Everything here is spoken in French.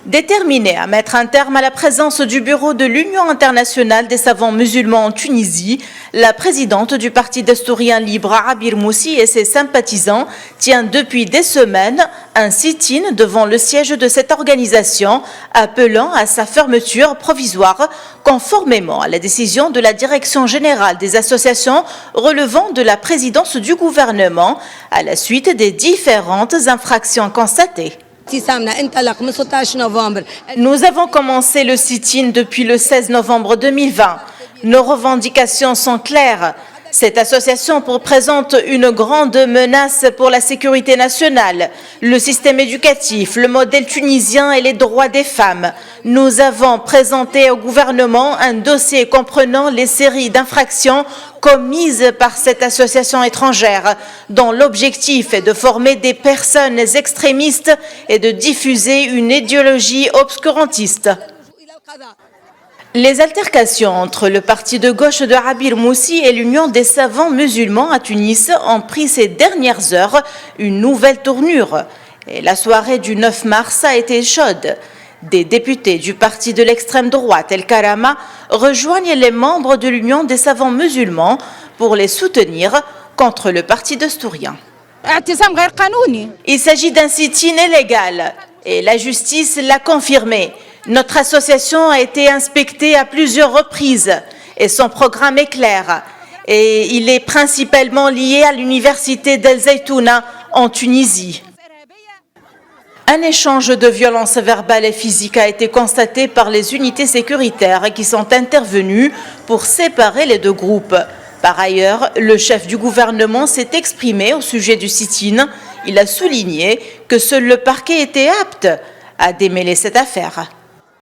Déterminée à mettre un terme à la présence du bureau de l'Union internationale des savants musulmans en Tunisie, la présidente du Parti destourien libre Abir Moussi et ses sympathisants tient depuis des semaines un sit-in devant le siège de cette organisation, appelant à sa fermeture provisoire conformément à la décision de la Direction générale des associations relevant de la présidence du gouvernement à la suite des différentes infractions constatées. Nous avons commencé le sit-in depuis le 16 novembre 2020. Nos revendications sont claires. Cette association représente une grande menace pour la sécurité nationale, le système éducatif, le modèle tunisien et les droits des femmes. Nous avons présenté au gouvernement un dossier comprenant les séries d'infractions commises par cette association étrangère, dont l'objectif est de former des personnes extrémistes et de diffuser une idéologie obscurantiste. Les altercations entre le parti de gauche de Abir Moussi et l'Union des savants musulmans à Tunis ont pris ces dernières heures une nouvelle tournure. Et la soirée du 9 mars a été chaude. Des députés du parti de l'extrême droite El Karama rejoignent les membres de l'Union des savants musulmans pour les soutenir contre le parti destourien. Il s'agit d'un sit-in illégal et la justice l'a confirmé. Notre association a été inspectée à plusieurs reprises et son programme est clair. Et il est principalement lié à l'université d'El Zaytouna en Tunisie. Un échange de violences verbales et physiques a été constaté par les unités sécuritaires qui sont intervenues pour séparer les deux groupes. Par ailleurs, le chef du gouvernement s'est exprimé au sujet du sit-in. Il a souligné que seul le parquet était apte à démêler cette affaire.